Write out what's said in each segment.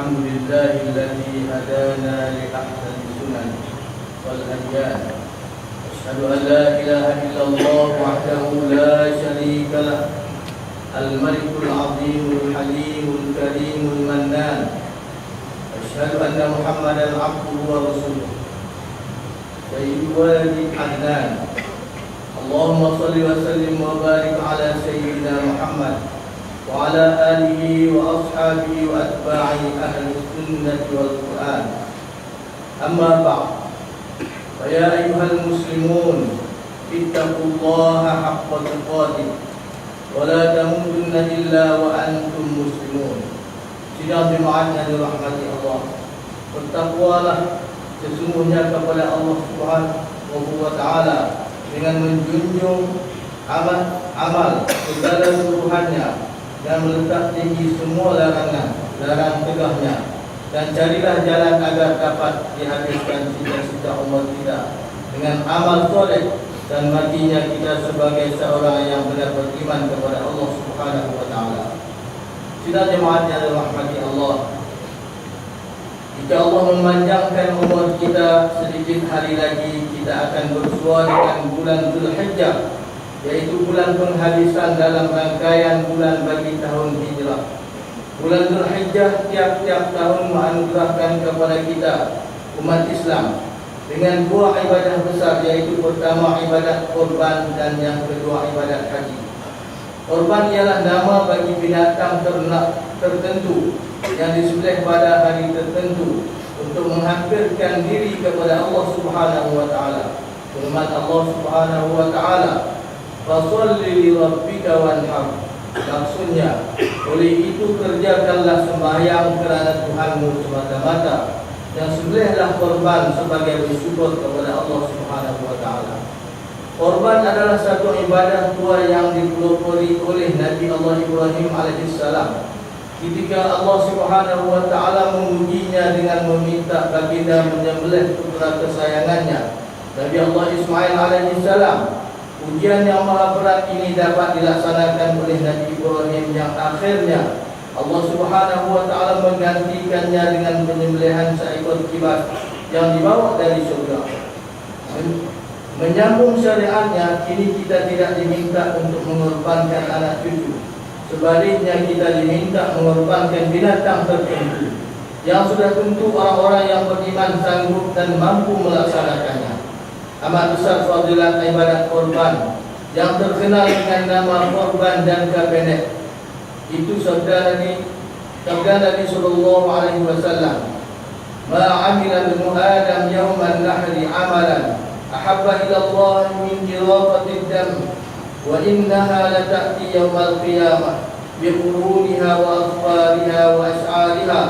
الحمد لله الذي هدانا لأحسن السنن والأديان. أشهد أن لا إله إلا الله وحده لا شريك له، الملك العظيم الحليم الكريم المنان. أشهد أن محمدا عبده ورسوله سيد ولد عدنان. اللهم صل وسلم وبارك على سيدنا محمد وعلى آله وأصحابه وأتباعه أهل السنة والقرآن. أما بعد، فيا أيها المسلمون اتقوا الله حق تقاته ولا تموتن إلا وأنتم مسلمون. Sidang jemaat yang dirahmati Allah, bertakwalah sesungguhnya kepada Allah Subhanahu wa Ta'ala dengan menjunjung amal segala seluruhannya dan meletak tinggi semua larang tegahnya, dan carilah jalan agar dapat dihabiskan sisa-sisa umur kita dengan amal soleh dan matinya kita sebagai seorang yang benar beriman kepada Allah Subhanahu wa Ta'ala. Sidang jemaat yang dirahmati Allah, jika Allah memanjangkan umur kita sedikit hari lagi, kita akan bersua dengan bulan Zulhijjah, yaitu bulan penghabisan dalam rangkaian bulan bagi tahun Hijrah. Bulan Zulhijjah tiap-tiap tahun menganugerahkan kepada kita umat Islam dengan dua ibadah besar, yaitu pertama ibadat korban dan yang kedua ibadat haji. Korban ialah nama bagi binatang ternak tertentu yang disembelih pada hari tertentu untuk menghampirkan diri kepada Allah Subhanahu wa Ta'ala. Firman Allah Subhanahu wa Ta'ala, "Fasholli li rabbika wanhar." Maksudnya, oleh itu kerjakanlah sembahyang kerana Tuhanmu semata-mata, dan sembelihlah korban sebagai bersyukur kepada Allah Subhanahu wa Ta'ala. Korban adalah satu ibadah tua yang dipelopori oleh Nabi Allah Ibrahim alaihissalam ketika Allah Subhanahu wa Ta'ala mengujinya dengan meminta baginda menyembelih putra kesayangannya Nabi Allah Ismail alaihissalam. Ujian yang maha berat ini dapat dilaksanakan oleh Nabi Ibrahim yang akhirnya Allah Subhanahu wa Ta'ala menggantikannya dengan penyembelihan seekor kibas yang dibawa dari surga. Menyambung syariatnya, kini kita tidak diminta untuk mengorbankan anak cucu. Sebaliknya kita diminta mengorbankan binatang tertentu yang sudah tentu orang-orang yang beriman sanggup dan mampu melaksanakannya. Amat besar fadilat ibadat korban yang terkenal dengan nama korban dan kabinet. Itu sabda Nabi sallallahu alaihi wasallam, "Ma 'amila ibnu Adam yawman nahri 'amalan ahabba ila Allah min jirafati dam wa innaha la ta'ti yawmal qiyamah bi quruniha wa asfariha wa ash'ariha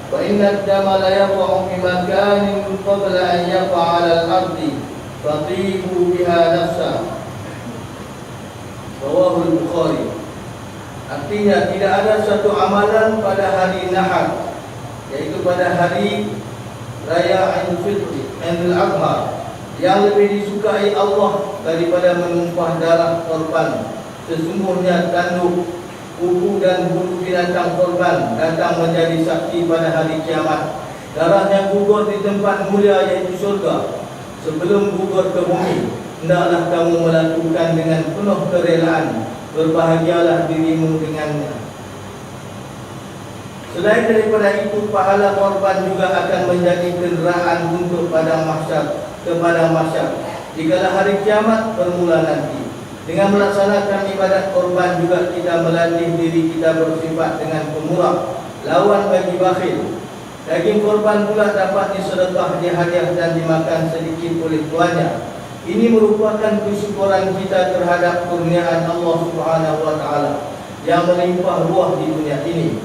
wa inna ad-dama la yaqa'u fi makanin qabla an yaqa' 'ala al-ardi fatihu biha nafsa." Rawahu al-Bukhari. Artinya tidak ada satu amalan pada hari Nahar, yaitu pada hari Raya Idul Fitri, Idul Adha, yang lebih disukai Allah daripada menumpah darah korban. Sesungguhnya tanduk, kuku dan bulu binatang korban datang menjadi saksi pada hari kiamat. Darahnya gugur di tempat mulia, yaitu surga. Sebelum gugur ke bumi, hendaklah kamu melakukan dengan penuh kerelaan. Berbahagialah dirimu dengannya. Selain daripada itu, pahala korban juga akan menjadi kenderaan untuk kepada mahsyar jikalau hari kiamat bermula nanti. Dengan melaksanakan ibadat korban juga kita melatih diri kita bersifat dengan pemurah, lawan bagi bakhil. Daging korban pula dapat disedekah, dihadiah dan dimakan sedikit oleh tuannya. Ini merupakan kesyukuran kita terhadap kurniaan Allah Subhanahu wa Ta'ala yang melimpah ruah di dunia ini.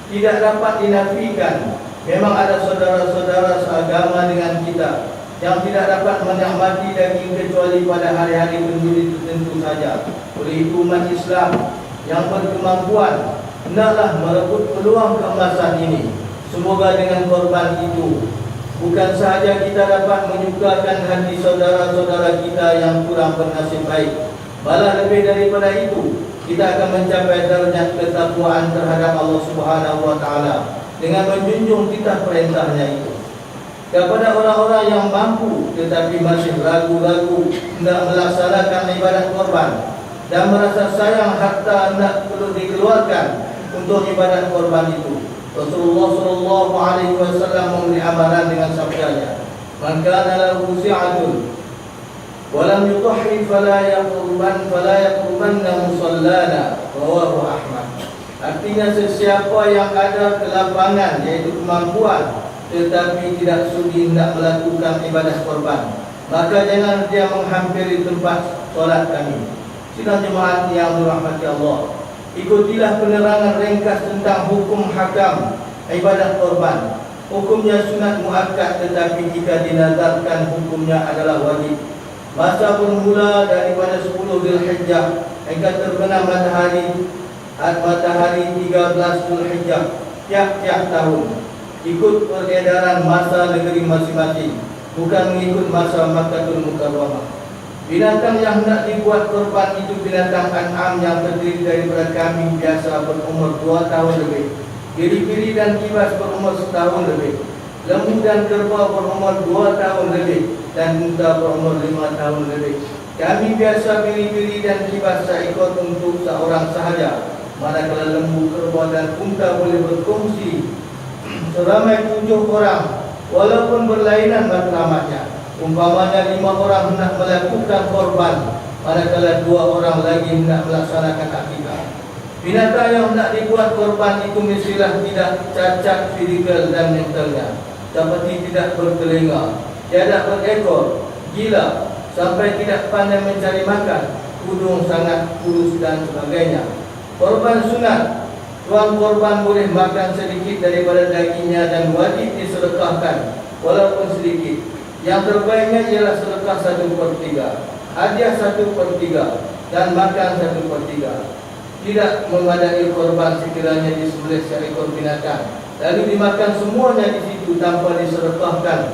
Tidak dapat dinafikan, memang ada saudara-saudara seagama dengan kita yang tidak dapat menikmati daging kecuali pada hari-hari penjuri tertentu saja. Oleh itu, umat Islam yang berkemampuan hendaklah merebut peluang keemasan ini. Semoga dengan korban itu bukan sahaja kita dapat menyukakan hati saudara-saudara kita yang kurang bernasib baik, malah lebih daripada itu, kita akan mencapai derajat ketakwaan terhadap Allah Subhanahu wa Ta'ala. dengan menjunjung titah perintahnya itu. Kepada orang-orang yang mampu tetapi masih ragu-ragu hendak melaksanakan ibadat korban dan merasa sayang harta hendak perlu dikeluarkan untuk ibadat korban itu, Rasulullah SAW memberi amaran dengan sabdanya, "Man kana lahu si'atun wa lam yudhi fala yaqrubanna musallana." Rawahu Ahmad. Artinya, sesiapa yang ada kelapangan, yaitu kemampuan, tetapi tidak sudi hendak melakukan ibadah korban, maka jangan dia menghampiri tempat solat kami. Sidang jemaat yang dirahmati Allah, ikutilah penerangan ringkas tentang hukum hakam ibadah korban. Hukumnya sunat muakkad, tetapi jika dinazarkan hukumnya adalah wajib. Masa bermula daripada 10 Zulhijjah hingga terbenam matahari 13 Zulhijjah tiap-tiap tahun, ikut peredaran masa negeri masing-masing, bukan mengikut masa Makkahul Mukarramah. Binatang yang hendak dibuat korban itu binatang an'am yang terdiri daripada kambing biasa berumur 2 tahun lebih, biri-biri dan kibas berumur 1 tahun lebih, lembu dan kerbau berumur 2 tahun lebih, dan unta berumur 5 tahun lebih. Kambing biasa, biri-biri dan kibas seekor untuk seorang sahaja, manakala lembu, kerbau dan unta boleh berkongsi seramai 7 orang, walaupun berlainan matlamatnya. Umpamanya 5 orang hendak melakukan korban, manakala 2 orang lagi hendak melaksanakan akikah. Binatang yang hendak dibuat korban itu mestilah tidak cacat fizikal dan mentalnya, seperti tidak bertelinga, tiada berekor, gila, sampai tidak pandai mencari makan, hidung sangat kurus dan sebagainya. Korban sunat, tuan korban boleh makan sedikit daripada dagingnya dan wajib disedekahkan walaupun sedikit. Yang terbaiknya ialah sedekah 1/3, hadiah 1/3, dan makan 1/3. Tidak memadai korban sekiranya disembelih seekor binatang lalu dimakan semuanya di situ tanpa disedekahkan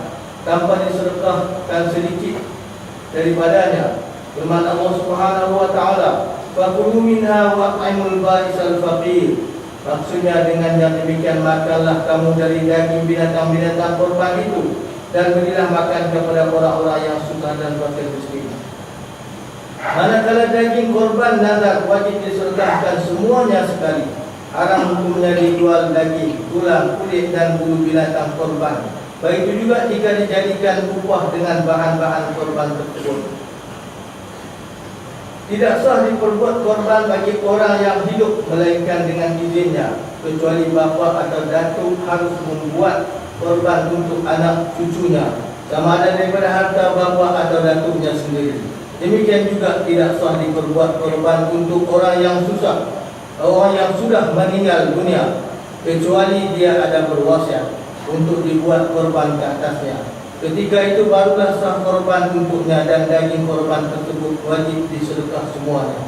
sedikit daripadanya. Firman Allah Subhanahu wa taala, "Fakulu minha wa at'imul ba'isal faqir." Maksudnya, dengan yang demikian makanlah kamu dari daging binatang-binatang korban itu dan berilah makan kepada orang-orang yang susah dan fakir miskin. Manakala daging korban nazar wajib disedekahkan semuanya sekali. Haram hukumnya dijual daging, tulang, kulit dan bulu binatang korban. Begitu juga jika dijadikan upah dengan bahan-bahan korban tersebut. Tidak sah diperbuat korban bagi orang yang hidup melainkan dengan izinnya, kecuali bapa atau datuk harus membuat korban untuk anak cucunya, sama ada daripada harta bapa atau datuknya sendiri. Demikian juga tidak sah diperbuat korban untuk orang yang susah, orang yang sudah meninggal dunia, kecuali dia ada berwasiat untuk dibuat korban ke atasnya. Ketika itu barulah sah korban untuknya dan daging korban tersebut wajib disedekah semuanya.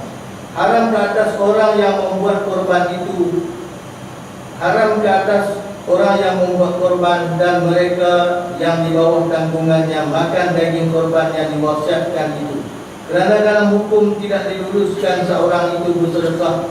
Haram ke atas orang yang membuat korban itu, haram ke atas orang yang membuat korban dan mereka yang di bawah tanggungannya makan daging korban yang diwasiatkan itu. Kerana dalam hukum tidak diluluskan seorang itu bersedekah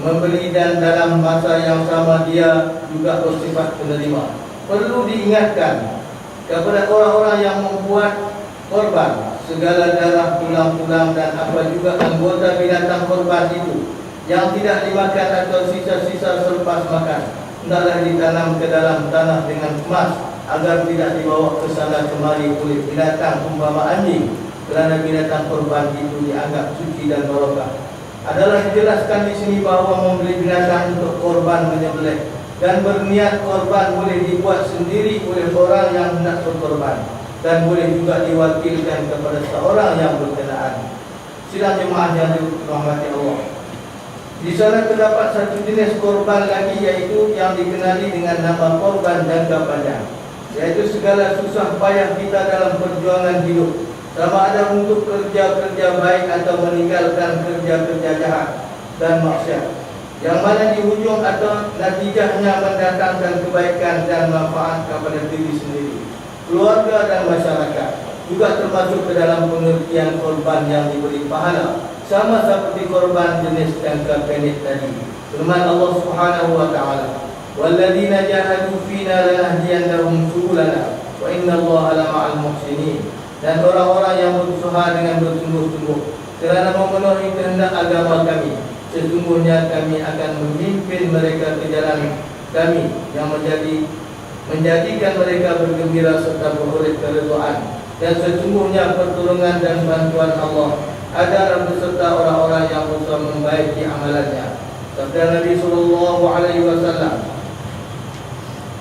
membeli dan dalam masa yang sama dia juga bersifat penerima. Perlu diingatkan kepada orang-orang yang membuat korban, segala darah, tulang-tulang dan apa juga anggota binatang korban itu yang tidak dimakan atau sisa-sisa selepas makan, hendaklah ditanam ke dalam tanah dengan emas agar tidak dibawa ke sana kemari oleh binatang umpama anjing, kerana binatang korban itu dianggap suci dan barokah. Adalah dijelaskan di sini bahawa membeli binatang untuk korban menyembelih dan berniat korban boleh dibuat sendiri oleh orang yang hendak berkorban dan boleh juga diwakilkan kepada seorang yang berkenaan. Sidang jemaah yang dirahmati Allah, di sana terdapat satu jenis korban lagi, yaitu yang dikenali dengan nama korban jangka panjang, yaitu segala susah payah kita dalam perjuangan hidup, sama ada untuk kerja-kerja baik atau meninggalkan kerja-kerja jahat dan maksiat, yang mana di hujung atau natijahnya mendatangkan kebaikan dan manfaat kepada diri sendiri, keluarga dan masyarakat, juga termasuk ke dalam pengertian korban yang diberi pahala, sama seperti korban jenis jangka pendek tadi. Firman Allah Subhanahu wa taala, walladzina jahadu fina lanahdiyannahum subulana wa innallaha lama'al muhsinin. Dan orang-orang yang berusaha dengan bersungguh-sungguh kerana memenuhi kehendak agama kami, sesungguhnya kami akan memimpin mereka ke jalan kami yang menjadikan mereka bergembira serta beroleh keridhaan. Dan sesungguhnya pertolongan dan bantuan Allah adalah beserta orang-orang yang berusaha membaiki amalannya. Sabda Nabi sallallahu alaihi wasallam,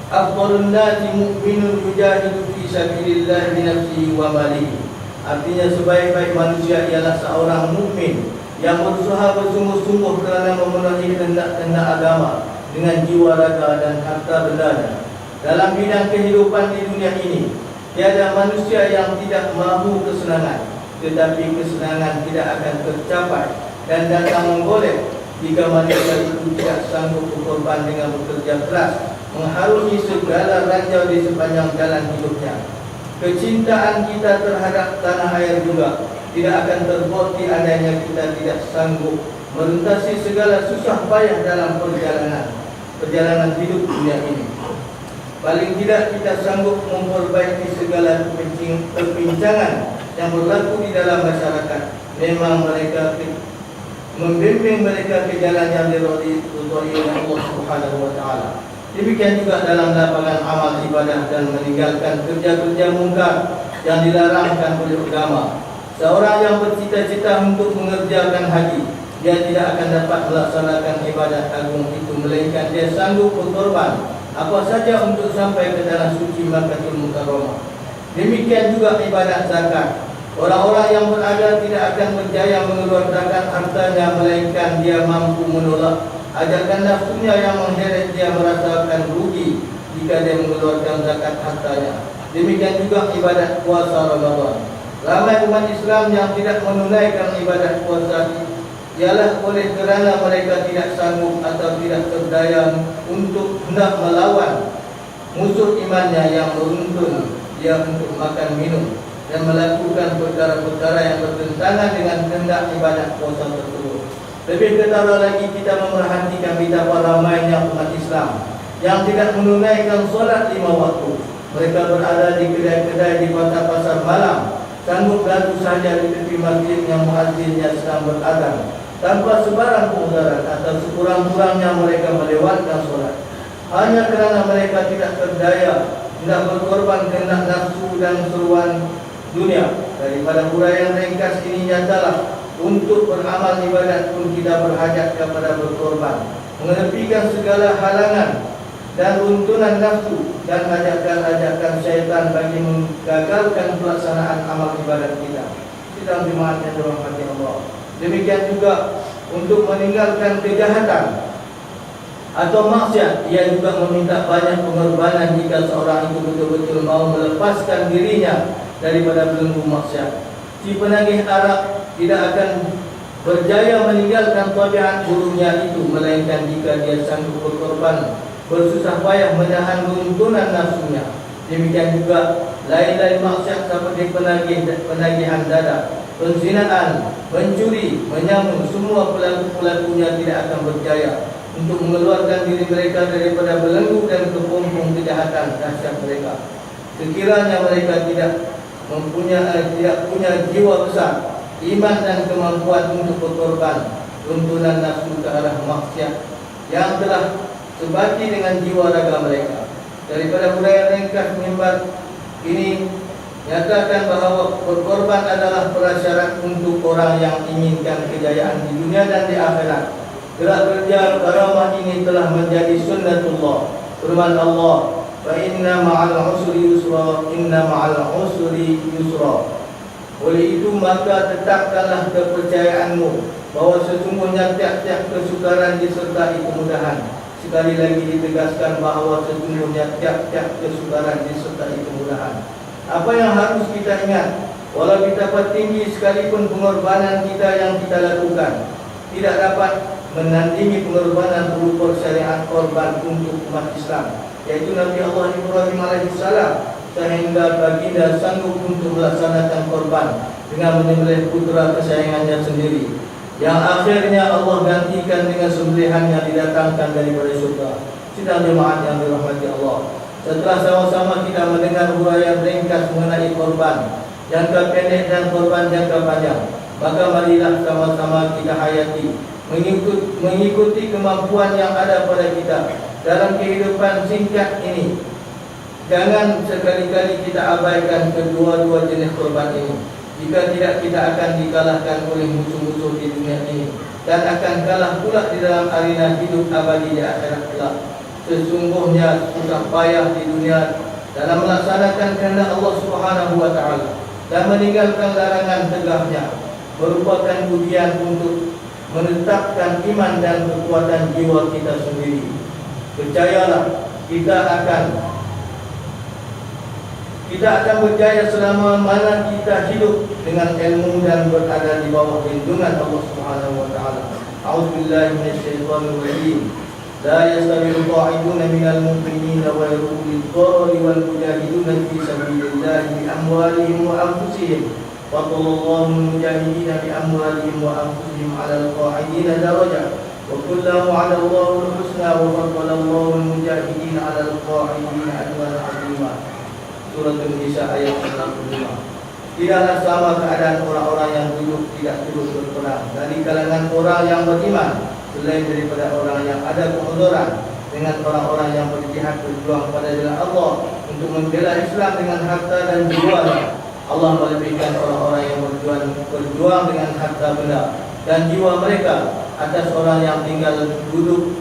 afdhalun nasi mu'minun yujahidu fi sabilillah bi nafsihi wa malihi. Artinya sebaik-baik manusia ialah seorang mukmin yang berusaha bersungguh-sungguh kerana memenuhi kehendak agama dengan jiwa, raga dan harta bendanya. Dalam bidang kehidupan di dunia ini, tiada manusia yang tidak mahu kesenangan, tetapi kesenangan tidak akan tercapai dan datang menggolek jika manusia itu tidak sanggup berkorban dengan bekerja keras, mengharungi segala ranjau di sepanjang jalan hidupnya. Kecintaan kita terhadap tanah air juga tidak akan terbukti adanya kita tidak sanggup melintasi segala susah payah dalam perjalanan hidup dunia ini. Paling tidak kita sanggup memperbaiki segala perbincangan yang berlaku di dalam masyarakat. Memang mereka membimbing mereka ke jalan yang diridhai oleh Allah Subhanahu wa taala. Demikian juga dalam lapangan amal ibadah dan meninggalkan kerja-kerja mungkar yang dilarangkan oleh agama. Seorang yang bercita-cita untuk mengerjakan haji, dia tidak akan dapat melaksanakan ibadah agung itu melainkan dia sanggup berkorban apa saja untuk sampai ke tanah suci Makkahul Mukarramah. Demikian juga ibadah zakat. Orang-orang yang berada tidak akan berjaya mengeluarkan hartanya melainkan dia mampu menolak ajakan nafsunya yang mengheret dia merasakan rugi jika dia mengeluarkan zakat hartanya. Demikian juga ibadah puasa Ramadan. Ramai umat Islam yang tidak menunaikan ibadah puasa ialah oleh kerana mereka tidak sanggup atau tidak berdaya untuk hendak melawan musuh imannya yang menuntun dia untuk makan minum dan melakukan perkara-perkara yang bertentangan dengan kehendak ibadah puasa tersebut. Lebih ketara lagi kita memerhatikan betapa ramainya umat Islam yang tidak menunaikan solat 5 waktu. Mereka berada di kedai-kedai di pasar malam, sanggup lalu saja di tepi masjid yang muazzinnya sedang beradhan, tanpa sebarang pengudaran atau sekurang-kurangnya mereka melewatkan solat. Hanya kerana mereka tidak berdaya hendak berkorban kehendak nafsu dan seruan dunia. Daripada huraian ringkas ini nyatalah untuk beramal ibadat pun kita berhajat kepada berkorban, mengenepikan segala halangan dan runtunan nafsu dan ajakan-ajakan syaitan bagi menggagalkan pelaksanaan amal ibadat kita. Sidang jemaat yang dirahmati Allah. Demikian juga untuk meninggalkan kejahatan atau maksiat, ia juga meminta banyak pengorbanan jika seorang itu betul-betul mau melepaskan dirinya daripada belenggu maksiat. Si penagih arak tidak akan berjaya meninggalkan tabiat buruknya itu melainkan jika dia sanggup berkorban, bersusah payah menahan runtunan nafsunya. Demikian juga lain-lain maksiat seperti penagihan dada, penzinaan, mencuri, menyamun, semua pelaku-pelakunya tidak akan berjaya untuk mengeluarkan diri mereka daripada belenggu dan kepompong kejahatan dahsyat mereka. Sekiranya mereka tidak punya jiwa besar, iman dan kemampuan untuk berkorban runtunan nafsu ke arah maksiat yang telah sebati dengan jiwa raga mereka. Daripada huraian ringkas mimbar ini nyatakan bahawa berkorban adalah prasyarat untuk orang yang inginkan kejayaan di dunia dan di akhirat. Gerak kerja karamah ini telah menjadi sunnatullah. Firman Allah, fa inna ma'al usri yusra, inna ma'al usri yusra. Oleh itu maka tetapkanlah kepercayaanmu bahawa sesungguhnya tiap-tiap kesukaran disertai kemudahan. Sekali lagi ditegaskan bahawa sesungguhnya tiap-tiap kesukaran disertai kemudahan. Apa yang harus kita ingat, walau betapa tinggi sekalipun pengorbanan kita yang kita lakukan, tidak dapat menandingi pengorbanan berupa syariat korban untuk umat Islam, yaitu Nabi Allah Ibrahim alaihissalam, sehingga baginda sanggup untuk melaksanakan korban dengan menyembelih putra kesayangannya sendiri, yang akhirnya Allah gantikan dengan sembelihan yang didatangkan daripada surga. Sidang jemaat yang dirahmati Allah, setelah sama-sama kita mendengar huraian ringkas mengenai korban jangka pendek dan korban jangka panjang, maka marilah sama-sama kita hayati mengikuti kemampuan yang ada pada kita dalam kehidupan singkat ini. Jangan sekali-kali kita abaikan kedua-dua jenis korban ini. Jika tidak, kita akan dikalahkan oleh musuh-musuh di dunia ini dan akan kalah pula di dalam arena hidup abadi di akhirat kelak. Sesungguhnya susah payah di dunia dalam melaksanakan kehendak Allah Subhanahu wa taala dan meninggalkan larangan tegahnya merupakan ujian untuk menetapkan iman dan kekuatan jiwa kita sendiri. Percayalah, kita akan berjaya selama mana kita hidup dengan ilmu dan berada di bawah lindungan Allah Subhanahu wa taala. A'udzubillahi minasyaitonir rajim. La yastawil qa'iduna minal mu'minina wal ulil dharri wal mujahiduna fi sabilillahi bi amwalihim wa anfusihim. Wallahu mujahidina bi amwalihim wa anfusihim 'alal qa'idina darajah. Wa kullahu 'ala Allahul husna wa faddala Allahul mujahidina 'alal qa'idina ajran 'azima. Surah An-Nisa ayat 65. Tidaklah sama keadaan orang-orang yang duduk tidak turut berperang dari kalangan orang yang beriman, selain daripada orang yang ada kemunduran, dengan orang-orang yang berjihad berjuang pada jalan Allah untuk membela Islam dengan harta dan jiwanya. Allah melebihkan orang-orang yang berjuang dengan harta benda dan jiwa mereka atas orang yang tinggal duduk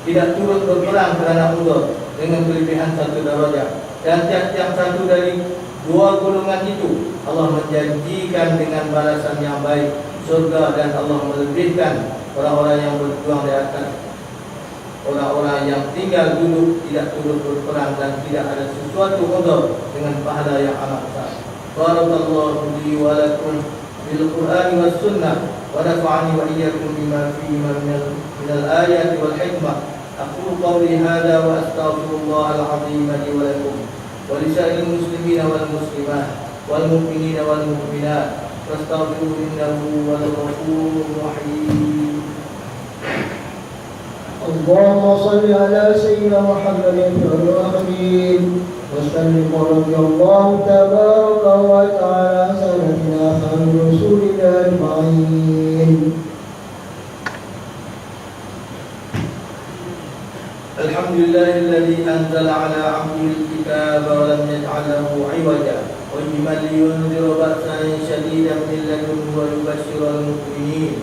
tidak turut berperang kerana undur dengan kelebihan satu darajah. Dan tiap-tiap satu dari dua golongan itu Allah menjanjikan dengan balasan yang baik surga, dan Allah melebihkan orang-orang yang berjuang di atas orang-orang yang tinggal duduk tidak turut berperang dan tidak ada sesuatu undur dengan pahala yang amat besar. Barakallahu li wa lakum bil Qur'ani was sunnah wa nafa'ani wa iyyakum bima fihi min al-ayati wal hikmah. أقول قولي هذا وأستغفر الله العظيم لي ولكم ولسائر المسلمين والمسلمات والمؤمنين والمؤمنات فاستغفروه إنه هو الغفور الرحيم. اللهم صل على سيدنا محمد الرحيم وسلم رضي الله تبارك وتعالى عن سيدنا خير رسول الله أجمعين. Alhamdulillah alladhi anzala ala 'abdihi al-kitaba wa lam yaj'al lahu 'iwaja qayyiman liyunzira ba'san shadidan min ladunhu wa yubashshira al-mu'minin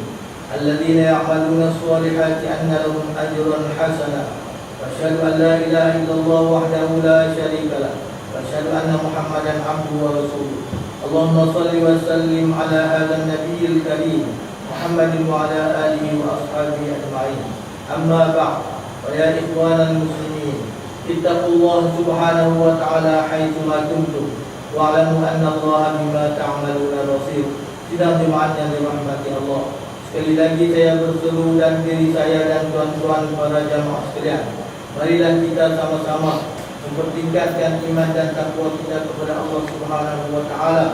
alladhina ya'maluna as-salihati anna lahum ajran hasana. Wa asyhadu an la ilaha illallah wahdahu la syarika lah wa asyhadu anna Muhammadan 'abduhu wa rasuluh. Allahumma shalli wa sallim ala hadzal nabiyil karim Muhammadin wa ala alihi wa ashabihi ajma'in. Amma ba'd. Ya ikhwanal muslimin, ittaqullah subhanahu wa ta'ala haitsuma kuntum wa'lamu anna Allah bima ta'maluna basir. Sidang jemaat yang dirahmati Allah, sekali lagi saya berseru dan diri saya dan tuan-tuan para jamaah sekalian, marilah kita sama-sama mempertingkatkan iman dan takwa kita kepada Allah Subhanahu wa ta'ala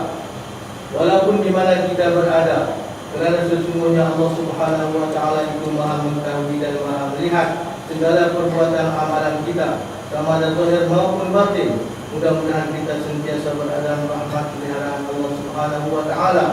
walaupun di mana kita berada, kerana sesungguhnya Allah Subhanahu wa ta'ala itu Maha mengetahui dan Maha melihat segala perbuatan amalan kita, sama ada zahir maupun batin. Mudah-mudahan kita sentiasa berada dalam rahmat peliharaan Allah Subhanahu wa taala.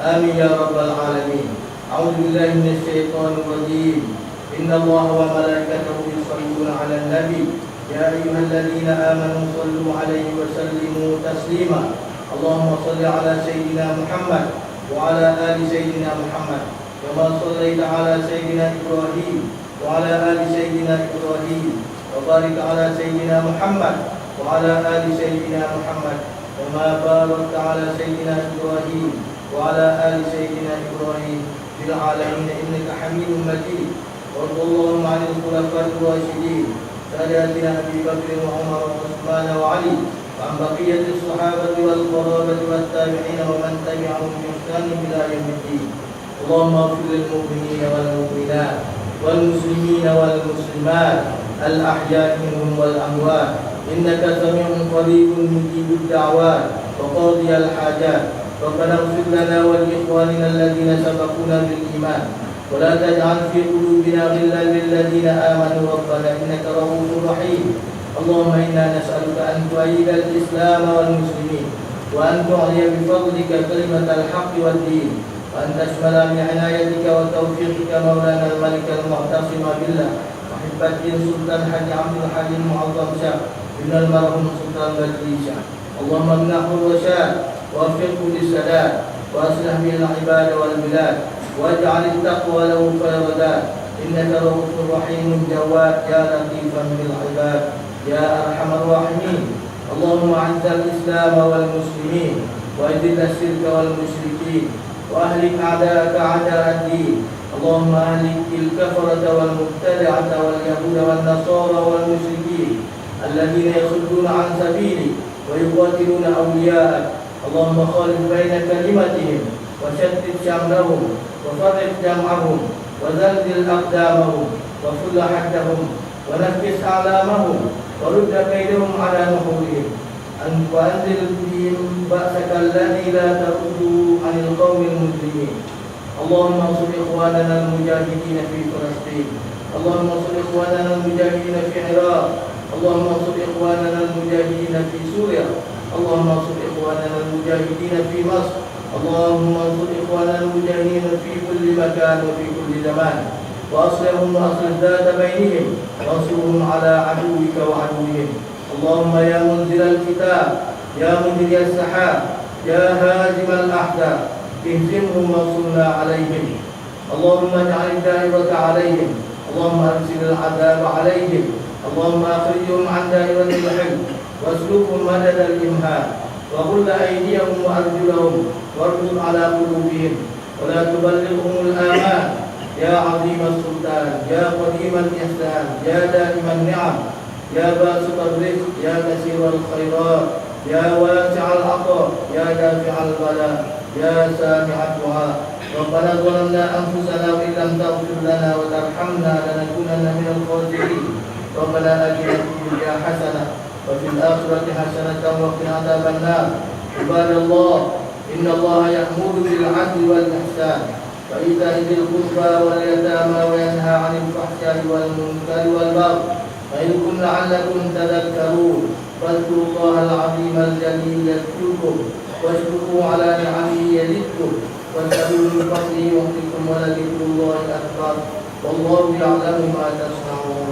Amin ya rabbal alamin. A'udzu billahi minasyaitonir rajim. Innallaha wa malaikatahu yusholluna 'alan nabi. Ya ayyuhalladzina amanu shallu 'alaihi wa sallimu taslima. Allahumma shalli 'ala sayyidina Muhammad wa 'ala ali sayyidina Muhammad. Kama shallaita 'ala sayyidina Ibrahim وعلى آل سيدنا إبراهيم وبارك على سيدنا محمد وعلى آل سيدنا محمد كما باركت على سيدنا إبراهيم وعلى آل سيدنا إبراهيم في العالمين إنك حميد مجيد. وارض اللهم عن الخلفاء الراشدين ساداتنا أبي بكر وعمر وعثمان وعلي وعن بقية الصحابة والقرابة والتابعين ومن تبعهم بإحسان إلى يوم الدين. اللهم اغفر للمؤمنين والمؤمنات والمسلمين والمسلمات الأحياء منهم والأموات إنك سميع قريب مجيب الدعوات وقاضي الحاجات. ربنا اغفر لنا ولإخواننا الذين سبقونا بالإيمان ولا تجعل في قلوبنا غلا للذين آمنوا ربنا إنك رؤوف رحيم. اللهم إنا نسألك أن تؤيد الإسلام والمسلمين، وأن تعلي بفضلك كلمة الحق والدين، وأن تشمل بعنايتك وتوفيقك مولانا الملك المعتصم بالله محب الدين سلطان حج عبد الحليم المعظم شاه ابن المرحوم سلطان بدري شاه. اللهم امنحه الرشاد ووفقه للسداد، وأصلح به العباد والبلاد، واجعل التقوى له خير داد. إنك رؤوف رحيم جواد يا لطيفا بالعباد يا أرحم الراحمين. اللهم أعز الإسلام والمسلمين، وأذل الشرك والمشركين، وأهلك أعداءك أعداء الدين. اللهم أهلك الكفرة والمبتدعة واليهود والنصارى والمشركين الذين يصدون عن سبيلك ويقاتلون أولياءك. اللهم خالف بين كلمتهم وشتت شملهم وفرق جمعهم وزلزل أقدامهم وفل حدهم ونفس أعلامهم ورد كيدهم على نحورهم. وأنزل بهم بأسك الذي لا ترد عن القوم المسلمين. اللهم انصر إخواننا المجاهدين في فلسطين. اللهم انصر إخواننا المجاهدين في العراق. اللهم انصر إخواننا المجاهدين في سوريا. اللهم انصر إخواننا المجاهدين في مصر. اللهم انصر إخواننا المجاهدين في كل مكان وفي كل زمان، وأصلحهم وأصلح ذات بينهم، وانصرهم على عدوك وعدوهم. اللهم يا منزل الكتاب، يا مجري السحاب، يا هازم الأحزاب، اهزمهم وانصرنا عليهم. اللهم اجعل الدائرة عليهم. اللهم أرسل العذاب عليهم. اللهم أخرجهم عن دائرة الحلم، واسلكهم مدد الإمهال، وغل أيديهم وأرجلهم، واربط على قلوبهم، ولا تبلغهم الآمان. يا عظيم السلطان، يا قديم الإحسان، يا دائم النعم، يا باسط الرزق، يا كثير الخيرات، يا واسع العطاء، يا دافع البلاء، يا سامع الدعاء. ربنا ظلمنا أنفسنا وإن لم تغفر لنا وترحمنا لنكونن من الخاسرين. ربنا آتنا في الدنيا حسنة وفي الآخرة حسنة وقنا عذاب النار. عباد الله، إن الله يأمر بالعدل والإحسان وإيتاء ذي القربى واليتامى وينهى عن الفحشاء والمنكر والبغي يعظكم لعلكم تذكرون. فاذكروا الله العظيم الجليل يذكركم، واشكروا على نعمه يزدكم، واسألوا من فضله يعطيكم، ولذكر الله أكبر والله يعلم ما تصنعون.